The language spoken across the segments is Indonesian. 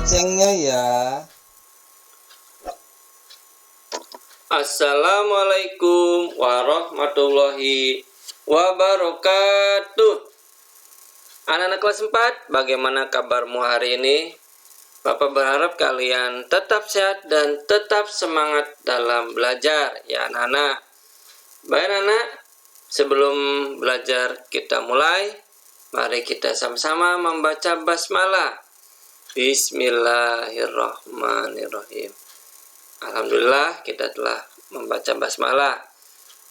loncengnya ya. Assalamualaikum warahmatullahi wabarakatuh. Anak-anak kelas 4, bagaimana kabarmu hari ini? Bapak berharap kalian tetap sehat dan tetap semangat dalam belajar ya anak-anak. Baik anak, sebelum belajar kita mulai, mari kita sama-sama membaca basmalah. Bismillahirrahmanirrahim. Alhamdulillah kita telah membaca basmalah.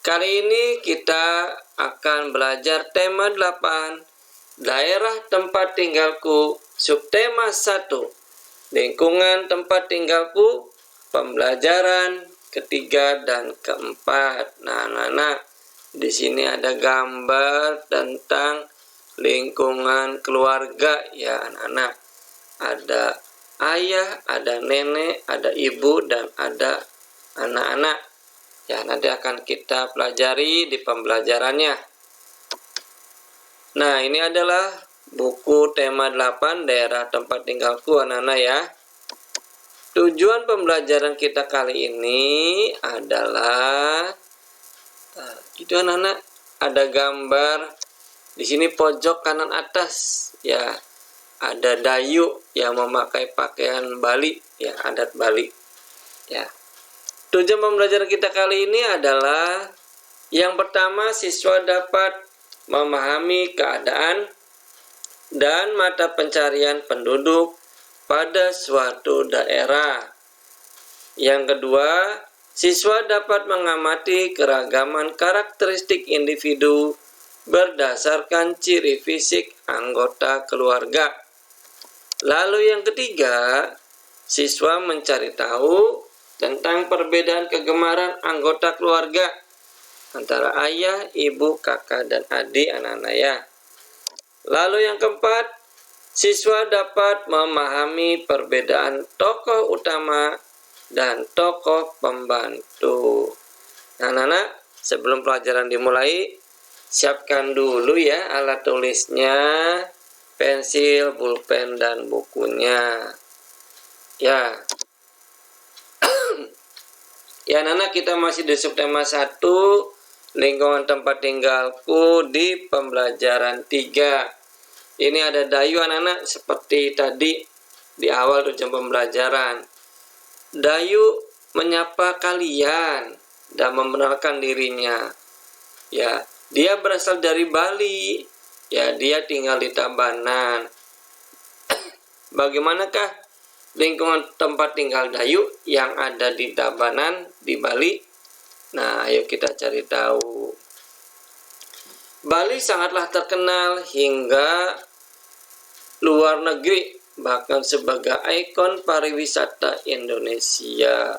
Kali ini kita akan belajar tema 8, daerah tempat tinggalku, subtema 1, lingkungan tempat tinggalku, pembelajaran ketiga dan keempat. Nah, anak-anak, di sini ada gambar tentang lingkungan keluarga ya anak-anak. Ada ayah, ada nenek, ada ibu, dan ada anak-anak. Ya, nanti akan kita pelajari di pembelajarannya. Nah, ini adalah buku tema 8, daerah tempat tinggalku anak-anak ya. Tujuan pembelajaran kita kali ini adalah itu anak-anak, ada gambar di sini pojok kanan atas ya. Ada Dayu yang memakai pakaian Bali, ya adat Bali. Ya. Tujuan pembelajaran kita kali ini adalah yang pertama, siswa dapat memahami keadaan dan mata pencarian penduduk pada suatu daerah. Yang kedua, siswa dapat mengamati keragaman karakteristik individu berdasarkan ciri fisik anggota keluarga. Lalu yang ketiga, siswa mencari tahu tentang perbedaan kegemaran anggota keluarga antara ayah, ibu, kakak, dan adik anak-anak ya. Lalu yang keempat, siswa dapat memahami perbedaan tokoh utama dan tokoh pembantu. Nah, anak-anak, sebelum pelajaran dimulai, siapkan dulu ya alat tulisnya, pensil, pulpen, dan bukunya. Ya. Ya anak-anak, kita masih di subtema 1, lingkungan tempat tinggalku di pembelajaran 3. Ini ada Dayu anak-anak seperti tadi di awal tujuan pembelajaran. Dayu menyapa kalian dan membenarkan dirinya. Ya, dia berasal dari Bali. Ya, dia tinggal di Tabanan. Bagaimanakah lingkungan tempat tinggal Dayu yang ada di Tabanan di Bali? Nah, ayo kita cari tahu. Bali sangatlah terkenal hingga luar negeri, bahkan sebagai ikon pariwisata Indonesia.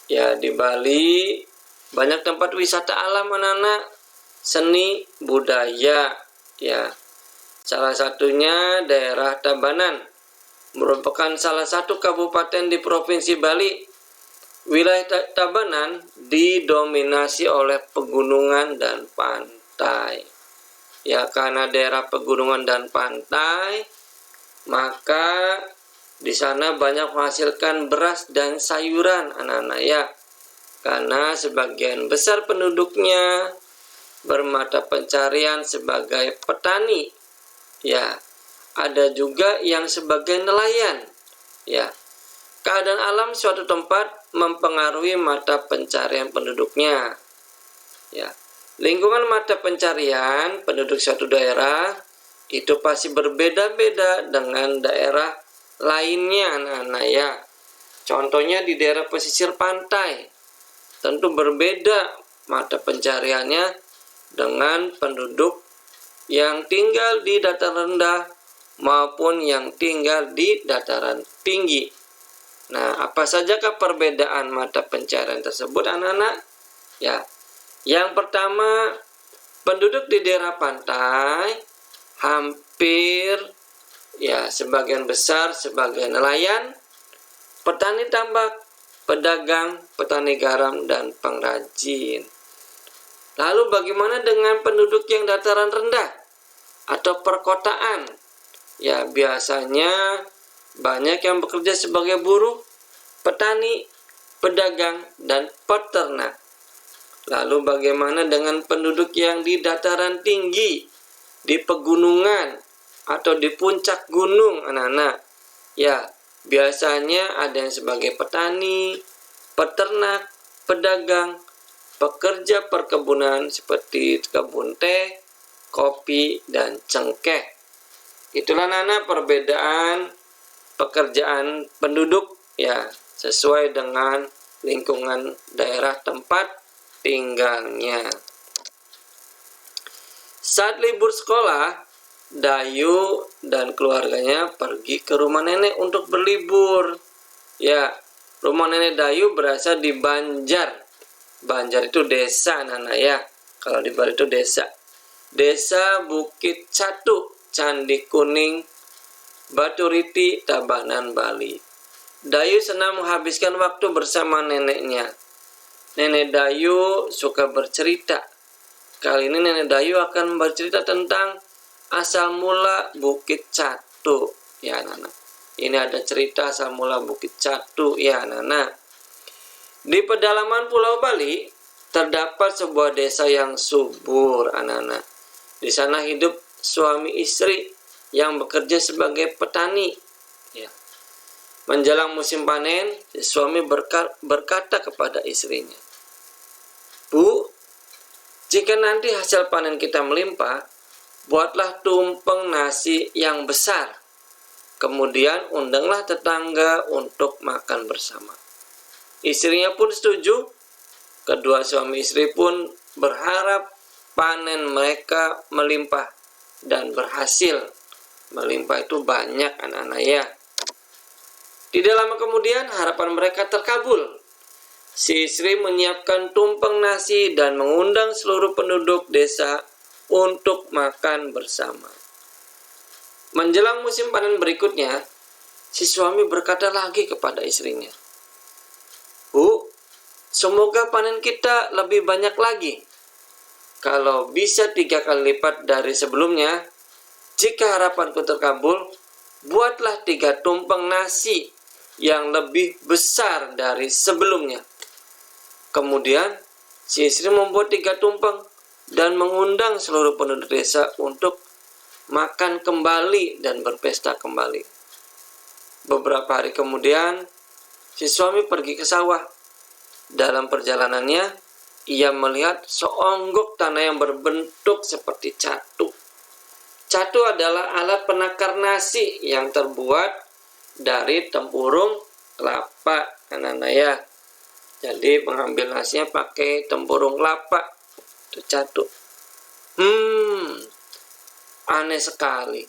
Ya, di Bali banyak tempat wisata alam anak-anak, seni, budaya. Ya, salah satunya daerah Tabanan merupakan salah satu kabupaten di Provinsi Bali. Wilayah Tabanan didominasi oleh pegunungan dan pantai. Ya, karena daerah pegunungan dan pantai, maka di sana banyak menghasilkan beras dan sayuran anak-anak ya. Karena sebagian besar penduduknya bermata pencarian sebagai petani. Ya, ada juga yang sebagai nelayan. Ya, keadaan alam suatu tempat mempengaruhi mata pencarian penduduknya. Ya, lingkungan mata pencarian penduduk suatu daerah itu pasti berbeda-beda dengan daerah lainnya anak-anak ya. Contohnya di daerah pesisir pantai, tentu berbeda mata pencariannya dengan penduduk yang tinggal di dataran rendah maupun yang tinggal di dataran tinggi. Nah, apa sajakah perbedaan mata pencarian tersebut anak-anak? Ya, yang pertama, penduduk di daerah pantai hampir ya sebagian besar sebagai nelayan, petani tambak, pedagang, petani garam, dan pengrajin. Lalu bagaimana dengan penduduk yang dataran rendah atau perkotaan? Ya, biasanya Banyak yang bekerja sebagai buruh, petani, pedagang, dan peternak. Lalu bagaimana dengan penduduk yang di dataran tinggi, di pegunungan, atau di puncak gunung, anak-anak? Ya, biasanya ada yang sebagai petani, peternak, pedagang, pekerja perkebunan seperti kebun teh, kopi, dan cengkeh. Itulah anak-anak perbedaan pekerjaan penduduk ya sesuai dengan lingkungan daerah tempat tinggalnya. Saat libur sekolah, Dayu dan keluarganya pergi ke rumah nenek untuk berlibur. Ya, rumah nenek Dayu berasal di Banjar. Banjar itu desa, anak-anak ya. Kalau di Bali itu desa. Desa Bukit Catu, Candi Kuning, Batu Riti, Tabanan, Bali. Dayu senang menghabiskan waktu bersama neneknya. Nenek Dayu suka bercerita. Kali ini Nenek Dayu akan bercerita tentang asal mula Bukit Catu. Ya, anak-anak. Ini ada cerita asal mula Bukit Catu, ya, anak-anak. Di pedalaman Pulau Bali terdapat sebuah desa yang subur, anak-anak. Di sana hidup suami istri yang bekerja sebagai petani. Ya. Menjelang musim panen, si suami berkata kepada istrinya, "Bu, jika nanti hasil panen kita melimpah, buatlah tumpeng nasi yang besar. Kemudian undanglah tetangga untuk makan bersama." Istrinya pun setuju. Kedua suami istri pun berharap panen mereka melimpah dan berhasil. Melimpah itu banyak, anak-anak ya. Tidak lama kemudian harapan mereka terkabul. Si istri menyiapkan tumpeng nasi dan mengundang seluruh penduduk desa untuk makan bersama. Menjelang musim panen berikutnya, si suami berkata lagi kepada istrinya, "Bu, semoga panen kita lebih banyak lagi. Kalau bisa 3 kali lipat dari sebelumnya, jika harapanku terkabul, buatlah 3 tumpeng nasi yang lebih besar dari sebelumnya." Kemudian, si istri membuat 3 tumpeng dan mengundang seluruh penduduk desa untuk makan kembali dan berpesta kembali. Beberapa hari kemudian, si suami pergi ke sawah. Dalam perjalanannya, ia melihat seonggok tanah yang berbentuk seperti catu. Catu adalah alat penakar nasi yang terbuat dari tempurung kelapa, anak-anak ya. Jadi pengambil nasinya pakai tempurung kelapa. Itu catu. Aneh sekali.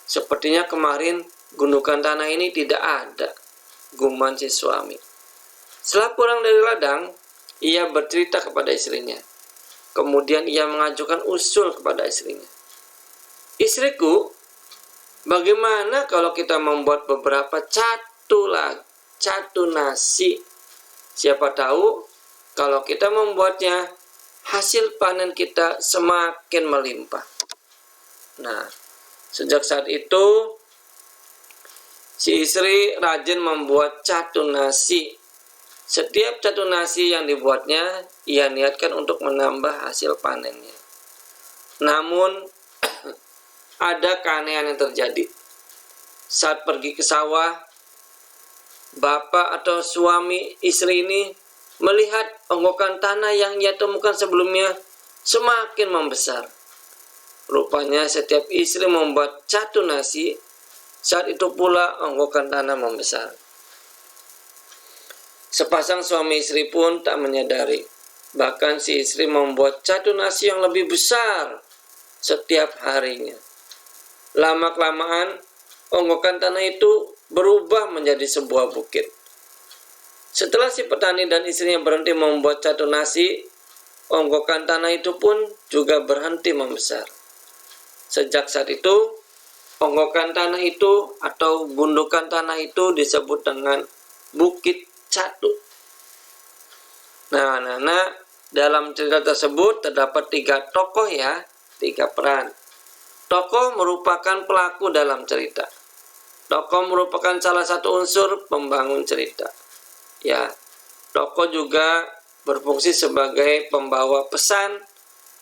Sepertinya kemarin gundukan tanah ini tidak ada, gumam si suami. Setelah pulang dari ladang, ia bercerita kepada istrinya. Kemudian ia mengajukan usul kepada istrinya. "Istriku, bagaimana kalau kita membuat beberapa catu nasi? Siapa tahu kalau kita membuatnya, hasil panen kita semakin melimpah." Nah, sejak saat itu, si istri rajin membuat catu nasi. Setiap catu nasi yang dibuatnya, ia niatkan untuk menambah hasil panennya. Namun, ada keanehan yang terjadi. Saat pergi ke sawah, bapak atau suami istri ini melihat onggokan tanah yang ia temukan sebelumnya semakin membesar. Rupanya setiap istri membuat catu nasi, saat itu pula onggokan tanah membesar. Sepasang suami istri pun tak menyadari. Bahkan si istri membuat catu nasi yang lebih besar setiap harinya. Lama-kelamaan, onggokan tanah itu berubah menjadi sebuah bukit. Setelah si petani dan istrinya berhenti membuat catu nasi, onggokan tanah itu pun juga berhenti membesar. Sejak saat itu, onggokan tanah itu atau gundukan tanah itu disebut dengan Bukit Catu. Nah, dalam cerita tersebut terdapat 3 tokoh ya, 3 peran. Tokoh merupakan pelaku dalam cerita. Tokoh merupakan salah satu unsur pembangun cerita. Ya, tokoh juga berfungsi sebagai pembawa pesan,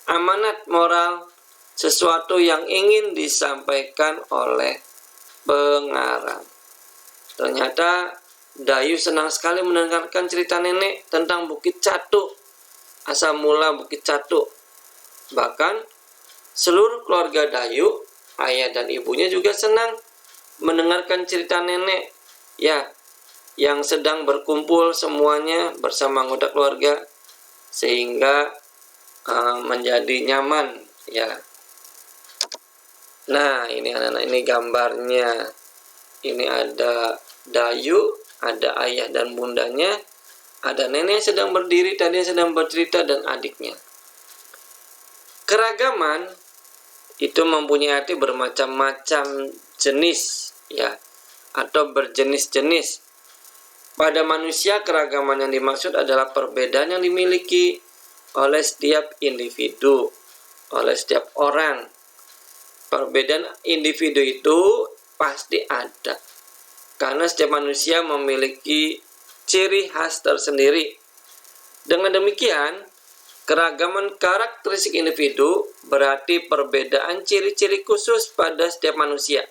amanat moral, sesuatu yang ingin disampaikan oleh pengarang. Ternyata Dayu senang sekali mendengarkan cerita nenek tentang Bukit Catu, asal mula Bukit Catu. Bahkan seluruh keluarga Dayu, ayah dan ibunya juga senang mendengarkan cerita nenek, ya, yang sedang berkumpul semuanya bersama anggota keluarga, sehingga menjadi nyaman, ya. Nah, ini anak-anak, ini gambarnya. Ini ada Dayu, ada ayah dan bundanya, ada nenek yang sedang berdiri, tadi yang sedang bercerita, dan adiknya. Keragaman itu mempunyai arti bermacam-macam jenis, ya, atau berjenis-jenis. Pada manusia, keragaman yang dimaksud adalah perbedaan yang dimiliki oleh setiap individu, oleh setiap orang. Perbedaan individu itu pasti ada, karena setiap manusia memiliki ciri khas tersendiri. Dengan demikian, keragaman karakteristik individu berarti perbedaan ciri-ciri khusus pada setiap manusia.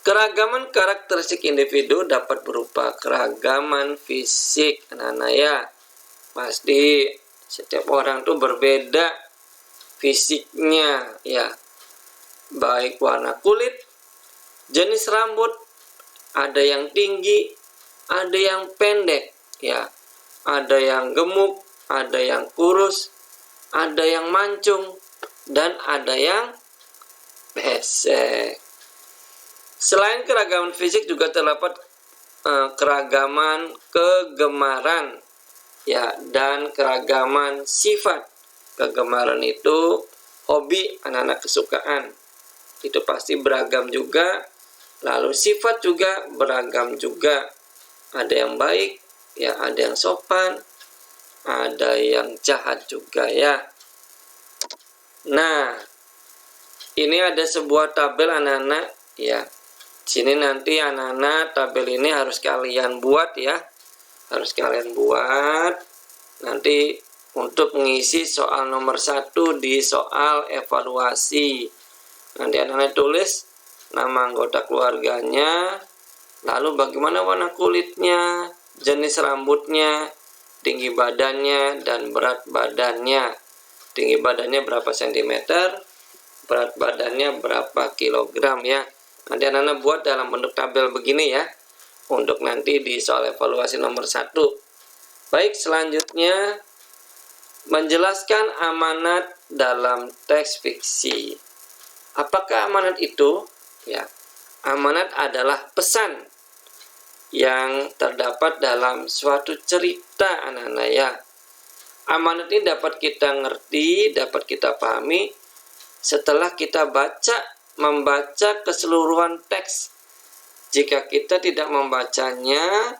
Keragaman karakteristik individu dapat berupa keragaman fisik, anak-anak, ya. Pasti setiap orang tuh berbeda fisiknya, ya. Baik warna kulit, jenis rambut, ada yang tinggi, ada yang pendek, ya. Ada yang gemuk, ada yang kurus, ada yang mancung, dan ada yang pesek. Selain keragaman fisik juga terdapat keragaman kegemaran, ya, dan keragaman sifat. Kegemaran itu hobi, anak-anak, kesukaan. Itu pasti beragam juga. Lalu sifat juga beragam juga. Ada yang baik, ya, ada yang sopan, ada yang jahat juga, ya. Nah, ini ada sebuah tabel, anak-anak, ya. Sini nanti anak-anak tabel ini harus kalian buat, ya. Harus kalian buat nanti untuk mengisi soal nomor 1 di soal evaluasi. Nanti anak-anak tulis nama anggota keluarganya, lalu bagaimana warna kulitnya, jenis rambutnya, tinggi badannya, dan berat badannya. Tinggi badannya berapa sentimeter, berat badannya berapa kilogram, ya. Nanti anak-anak buat dalam bentuk tabel begini, ya, untuk nanti di soal evaluasi nomor 1. Baik, selanjutnya menjelaskan amanat dalam teks fiksi. Apakah amanat itu? Ya, amanat adalah pesan yang terdapat dalam suatu cerita, anak-anak, ya. Amanat ini dapat kita ngerti, dapat kita pahami setelah kita membaca keseluruhan teks. Jika kita tidak membacanya,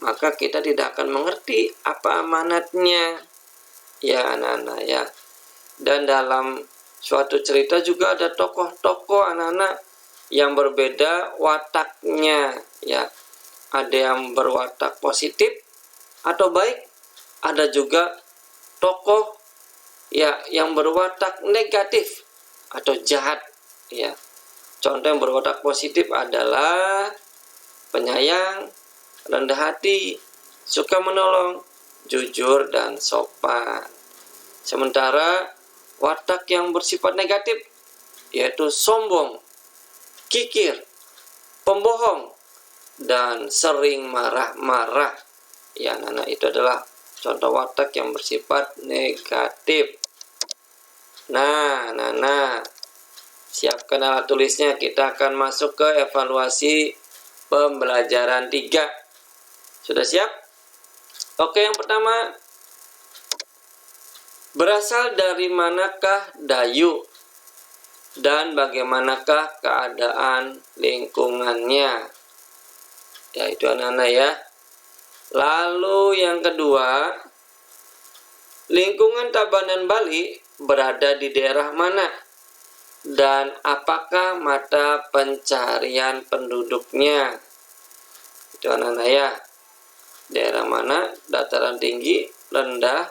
maka kita tidak akan mengerti apa amanatnya, ya, anak-anak, ya. Dan dalam suatu cerita juga ada tokoh-tokoh, anak-anak, yang berbeda wataknya, ya. Ada yang berwatak positif atau baik, ada juga tokoh, ya, yang berwatak negatif atau jahat, ya. Contoh yang berwatak positif adalah penyayang, rendah hati, suka menolong, jujur, dan sopan. Sementara watak yang bersifat negatif yaitu sombong, kikir, pembohong, dan sering marah-marah. Ya, anak-anak, itu adalah contoh watak yang bersifat negatif. Nah, anak-anak, siapkan alat tulisnya. Kita akan masuk ke evaluasi pembelajaran 3. Sudah siap? Oke, yang pertama, berasal dari manakah Dayu dan bagaimanakah keadaan lingkungannya? Ya, itu anak-anak, ya. Lalu yang kedua, lingkungan Tabanan Bali berada di daerah mana? dan apakah mata pencarian penduduknya. Itu anak-anak ya. Daerah mana? Dataran tinggi, rendah,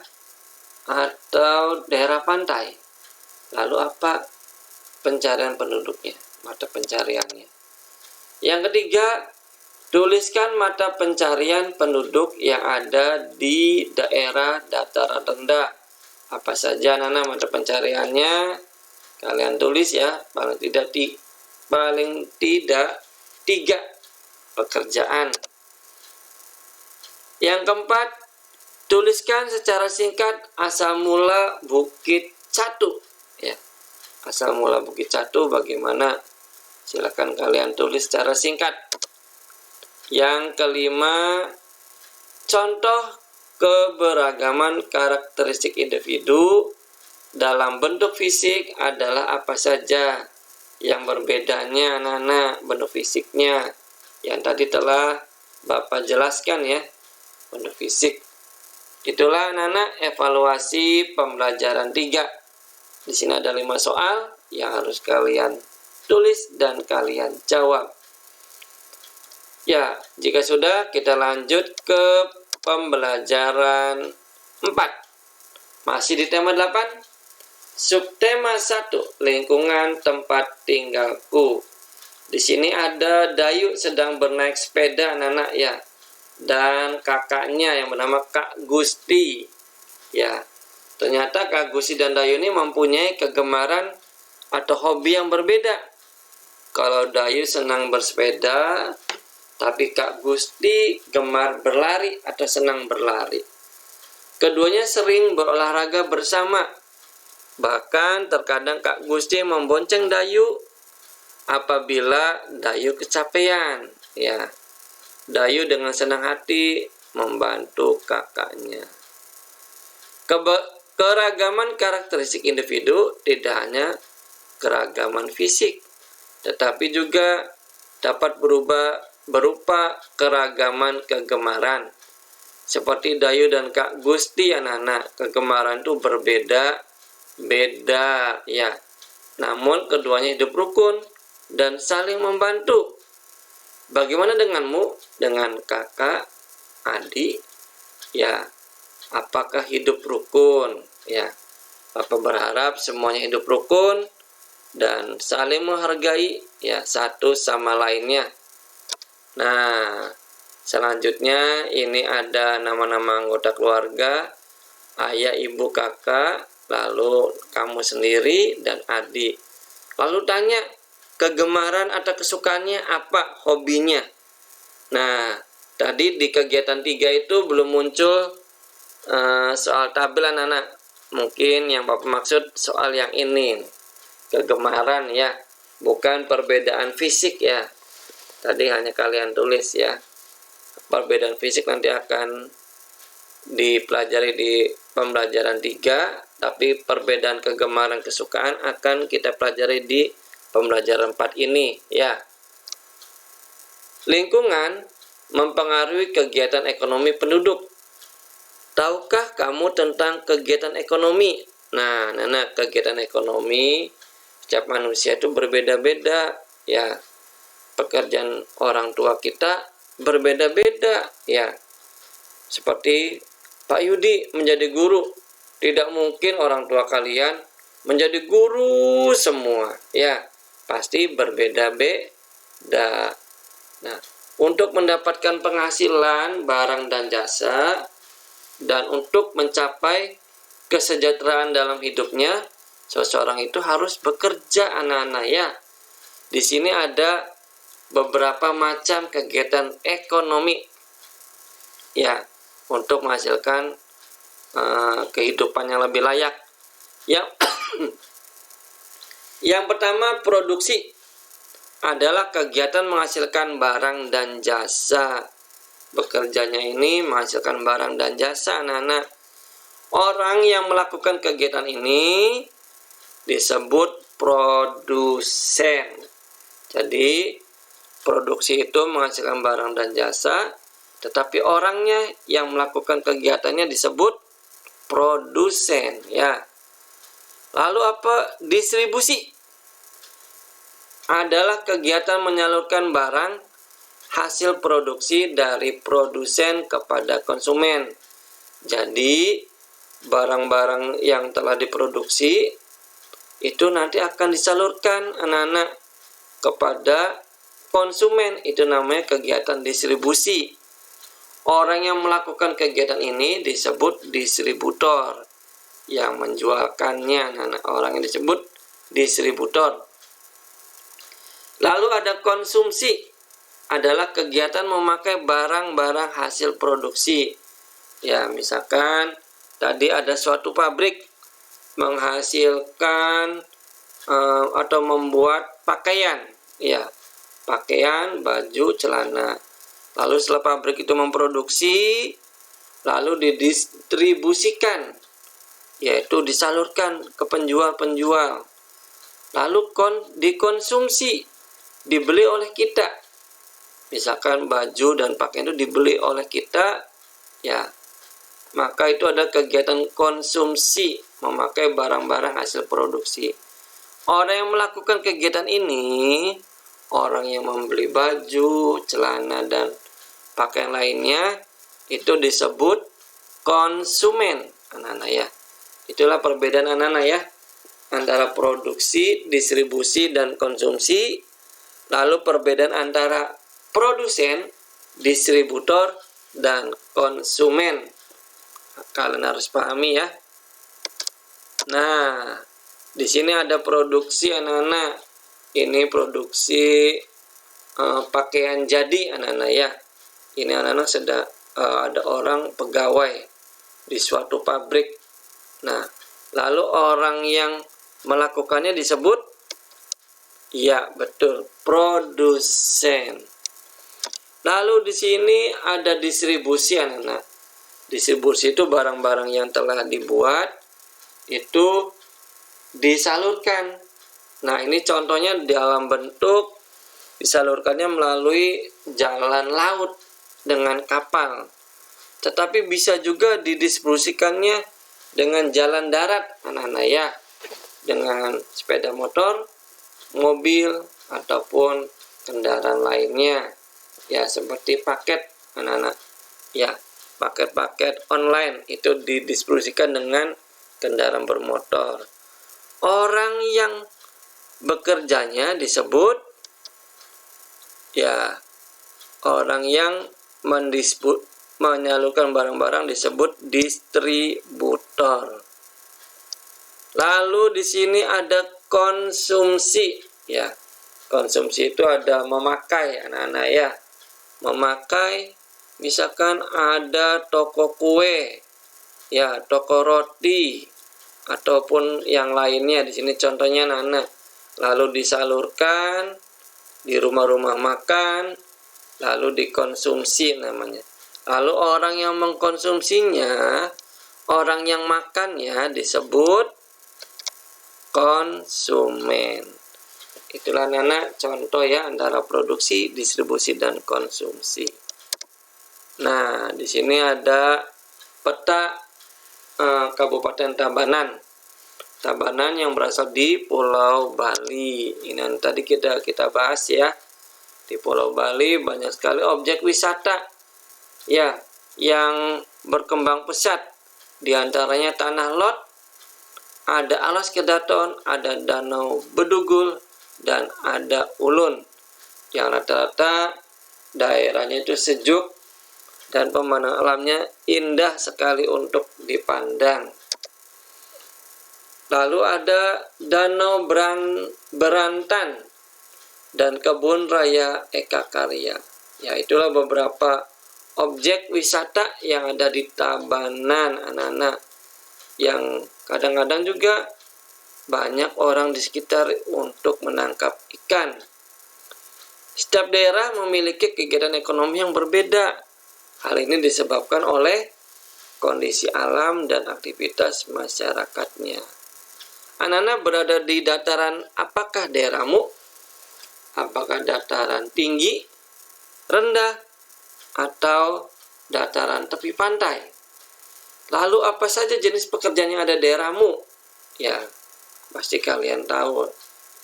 atau daerah pantai. Lalu apa pencarian penduduknya? Mata pencariannya. Yang ketiga, tuliskan mata pencarian penduduk yang ada di daerah dataran rendah. Apa saja anak-anak mata pencariannya? Kalian tulis ya, paling tidak 3 pekerjaan. Yang keempat, tuliskan secara singkat asal mula Bukit Catu. Ya, asal mula Bukit Catu bagaimana? Silakan kalian tulis secara singkat. Yang kelima, contoh keberagaman karakteristik individu dalam bentuk fisik adalah apa saja yang berbedanya anak-anak bentuk fisiknya. Yang tadi telah Bapak jelaskan ya, bentuk fisik. Itulah anak-anak evaluasi pembelajaran 3. Di sini ada 5 soal yang harus kalian tulis dan kalian jawab. Ya, jika sudah kita lanjut ke pembelajaran 4. Masih di tema 8. Subtema 1, lingkungan tempat tinggalku. Di sini ada Dayu sedang bernaik sepeda anak-anak ya. Dan kakaknya yang bernama Kak Gusti. Ya. Ternyata Kak Gusti dan Dayu ini mempunyai kegemaran atau hobi yang berbeda. Kalau Dayu senang bersepeda, tapi Kak Gusti gemar berlari atau senang berlari. Keduanya sering berolahraga bersama. Bahkan terkadang Kak Gusti membonceng Dayu apabila Dayu kecapean. Ya, Dayu dengan senang hati membantu kakaknya. Keragaman karakteristik individu tidak hanya keragaman fisik, tetapi juga dapat berupa keragaman kegemaran. Seperti Dayu dan Kak Gusti anak-anak, kegemaran itu berbeda ya. Namun keduanya hidup rukun dan saling membantu. Bagaimana denganmu dengan kakak, adik? Ya, apakah hidup rukun? Ya, Bapak berharap semuanya hidup rukun dan saling menghargai ya satu sama lainnya. Nah, selanjutnya ini ada nama-nama anggota keluarga, ayah, ibu, kakak, lalu kamu sendiri dan adik. Lalu tanya, kegemaran atau kesukaannya apa, hobinya. Nah, tadi di kegiatan 3 itu belum muncul soal tabel anak-anak. Mungkin yang Bapak maksud soal yang ini, kegemaran ya, bukan perbedaan fisik ya. Tadi hanya kalian tulis ya. Perbedaan fisik nanti akan dipelajari di pembelajaran 3, tapi perbedaan kegemaran kesukaan akan kita pelajari di pembelajaran 4 ini ya. Lingkungan mempengaruhi kegiatan ekonomi penduduk. Tahukah kamu tentang kegiatan ekonomi? Nah, kegiatan ekonomi setiap manusia itu berbeda-beda ya. Pekerjaan orang tua kita berbeda-beda ya. Seperti Pak Yudi menjadi guru, tidak mungkin orang tua kalian menjadi guru semua ya, pasti berbeda-beda. Nah, untuk mendapatkan penghasilan barang dan jasa dan untuk mencapai kesejahteraan dalam hidupnya, seseorang itu harus bekerja anak-anak ya. Di sini ada beberapa macam kegiatan ekonomi ya, untuk menghasilkan kehidupan yang lebih layak. Yang pertama, produksi adalah kegiatan menghasilkan barang dan jasa. Bekerjanya ini menghasilkan barang dan jasa anak-anak. Orang yang melakukan kegiatan ini disebut produsen. Jadi produksi itu menghasilkan barang dan jasa, tetapi orangnya yang melakukan kegiatannya disebut produsen ya. Lalu apa? Distribusi adalah kegiatan menyalurkan barang hasil produksi dari produsen kepada konsumen. Jadi, barang-barang yang telah diproduksi itu nanti akan disalurkan anak-anak kepada konsumen. Itu namanya kegiatan distribusi. Orang yang melakukan kegiatan ini disebut distributor. Yang menjualkannya, anak-anak, orang yang disebut distributor. Lalu ada konsumsi, adalah kegiatan memakai barang-barang hasil produksi. Ya, misalkan tadi ada suatu pabrik menghasilkan atau membuat pakaian, ya, pakaian, baju, celana. Lalu setelah pabrik itu memproduksi, lalu didistribusikan, yaitu disalurkan ke penjual-penjual. Lalu dikonsumsi, dibeli oleh kita. Misalkan baju dan pakaian itu dibeli oleh kita, ya, maka itu ada kegiatan konsumsi, memakai barang-barang hasil produksi. Orang yang melakukan kegiatan ini, orang yang membeli baju, celana, dan pakaian lainnya, itu disebut konsumen, anak-anak ya. Itulah perbedaan anak-anak ya, antara produksi, distribusi, dan konsumsi. Lalu perbedaan antara produsen, distributor, dan konsumen. Kalian harus pahami ya. Nah, di sini ada produksi anak-anak. Ini produksi pakaian jadi anak-anak ya. Ini anak-anak sedang ada orang pegawai di suatu pabrik. Nah, lalu orang yang melakukannya disebut, ya betul, produsen. Lalu di sini ada distribusi anak-anak. Distribusi itu barang-barang yang telah dibuat itu disalurkan. Nah, ini contohnya dalam bentuk disalurkannya melalui jalan laut dengan kapal. Tetapi bisa juga didistribusikannya dengan jalan darat, anak-anak ya, dengan sepeda motor, mobil, ataupun kendaraan lainnya. Ya, seperti paket, anak-anak. Ya, paket-paket online itu didistribusikan dengan kendaraan bermotor. Orang yang bekerjanya disebut, ya, orang yang menyalurkan barang-barang disebut distributor. Lalu di sini ada konsumsi, ya. Konsumsi itu ada memakai, anak-anak ya. Memakai, misalkan ada toko kue, ya, toko roti, ataupun yang lainnya. Di sini contohnya anak-anak. Lalu disalurkan di rumah-rumah makan, lalu dikonsumsi namanya. Lalu orang yang mengkonsumsinya, orang yang makannya disebut konsumen. Itulah anak-anak contoh ya antara produksi, distribusi, dan konsumsi. Nah, di sini ada peta Kabupaten Tabanan. Tabanan yang berasal di Pulau Bali. Ini tadi kita bahas ya. Di Pulau Bali banyak sekali objek wisata ya yang berkembang pesat. Di antaranya Tanah Lot, ada Alas Kedaton, ada Danau Bedugul, dan ada Ulun. Yang rata-rata daerahnya itu sejuk dan pemandangan alamnya indah sekali untuk dipandang. Lalu ada Danau Berantan dan Kebun Raya Eka Karya. Ya, itulah beberapa objek wisata yang ada di Tabanan, anak-anak. Yang kadang-kadang juga banyak orang di sekitar untuk menangkap ikan. Setiap daerah memiliki kegiatan ekonomi yang berbeda. Hal ini disebabkan oleh kondisi alam dan aktivitas masyarakatnya. Anak-anak berada di dataran apakah daerahmu? Apakah dataran tinggi, rendah, atau dataran tepi pantai? Lalu apa saja jenis pekerjaan yang ada di daerahmu? Ya, pasti kalian tahu.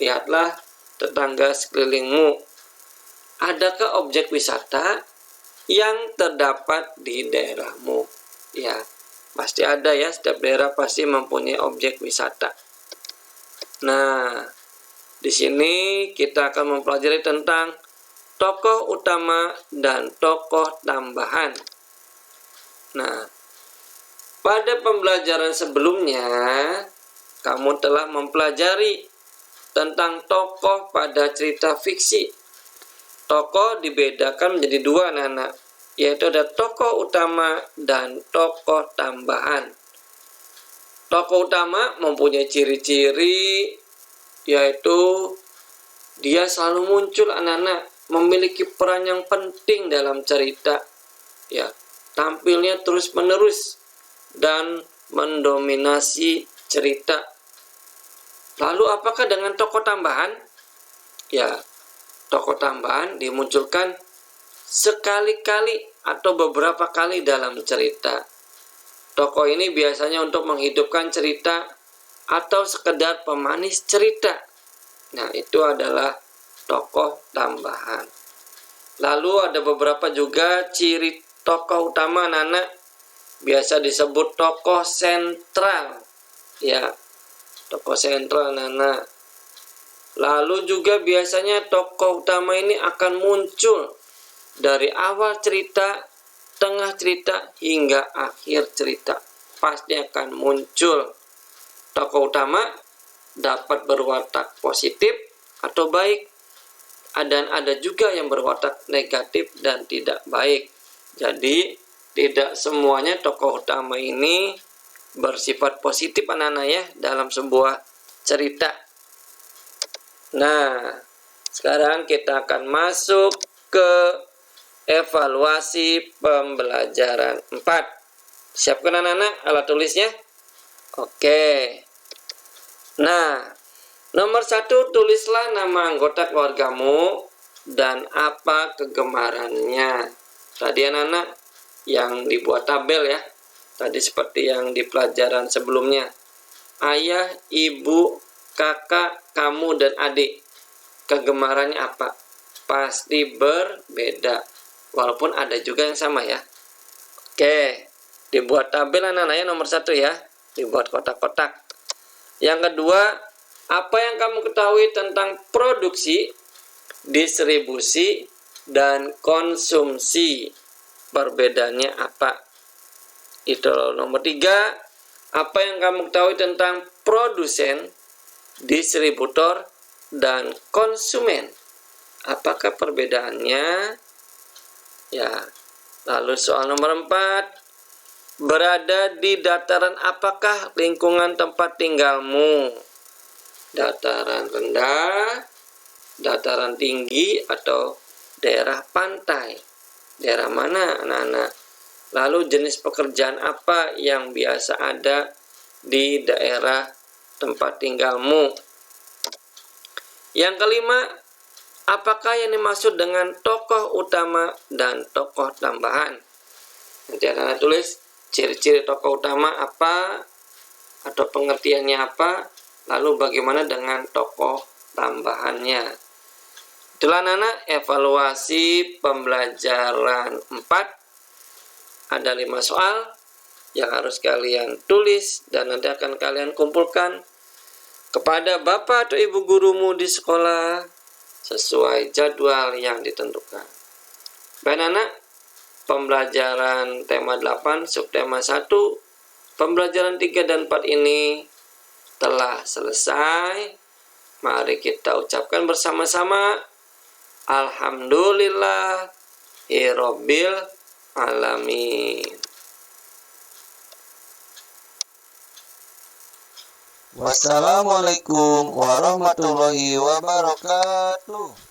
Lihatlah tetangga sekelilingmu. Adakah objek wisata yang terdapat di daerahmu? Ya, pasti ada ya, setiap daerah pasti mempunyai objek wisata. Nah, di sini kita akan mempelajari tentang tokoh utama dan tokoh tambahan. Nah, pada pembelajaran sebelumnya, kamu telah mempelajari tentang tokoh pada cerita fiksi. Tokoh dibedakan menjadi dua, anak-anak, yaitu ada tokoh utama dan tokoh tambahan. Tokoh utama mempunyai ciri-ciri, yaitu dia selalu muncul, anak-anak, memiliki peran yang penting dalam cerita. Ya, tampilnya terus-menerus dan mendominasi cerita. Lalu apakah dengan tokoh tambahan? Ya, tokoh tambahan dimunculkan sekali-kali atau beberapa kali dalam cerita. Tokoh ini biasanya untuk menghidupkan cerita atau sekedar pemanis cerita. Nah, itu adalah tokoh tambahan. Lalu ada beberapa juga ciri tokoh utama, anak-anak. Biasa disebut tokoh sentral. Ya, tokoh sentral, anak-anak. Lalu juga biasanya tokoh utama ini akan muncul dari awal cerita, tengah cerita, hingga akhir cerita. Pasti akan muncul. Tokoh utama dapat berwatak positif atau baik. Dan ada juga yang berwatak negatif dan tidak baik. Jadi, tidak semuanya tokoh utama ini bersifat positif, anak-anak ya, dalam sebuah cerita. Nah, sekarang kita akan masuk ke evaluasi pembelajaran 4. Siapkan anak-anak alat tulisnya? Oke. Nah, nomor 1, tulislah nama anggota keluargamu dan apa kegemarannya. Tadi anak-anak yang dibuat tabel ya. Tadi seperti yang di pelajaran sebelumnya. Ayah, ibu, kakak, kamu, dan adik. Kegemarannya apa? Pasti berbeda. Walaupun ada juga yang sama ya. Oke. Dibuat tabel anak-anak ya, nomor 1 ya. Dibuat kotak-kotak. Yang kedua, apa yang kamu ketahui tentang produksi, distribusi, dan konsumsi? Perbedaannya apa? Itu nomor 3. Apa yang kamu ketahui tentang produsen, distributor, dan konsumen? Apakah perbedaannya? Ya. Lalu soal nomor 4. Berada di dataran apakah lingkungan tempat tinggalmu? Dataran rendah, dataran tinggi, atau daerah pantai? Daerah mana, anak-anak? Lalu jenis pekerjaan apa yang biasa ada di daerah tempat tinggalmu? Yang kelima, apakah yang dimaksud dengan tokoh utama dan tokoh tambahan? Nanti anak-anak tulis ciri-ciri tokoh utama apa, atau pengertiannya apa, lalu bagaimana dengan tokoh tambahannya. Itulah anak-anak evaluasi pembelajaran 4. Ada 5 soal yang harus kalian tulis dan nanti akan kalian kumpulkan kepada bapak atau ibu gurumu di sekolah sesuai jadwal yang ditentukan. Baik anak, pembelajaran tema 8 subtema 1, pembelajaran 3 dan 4 ini telah selesai. Mari kita ucapkan bersama-sama Alhamdulillahirabbil alamin. Wassalamualaikum warahmatullahi wabarakatuh.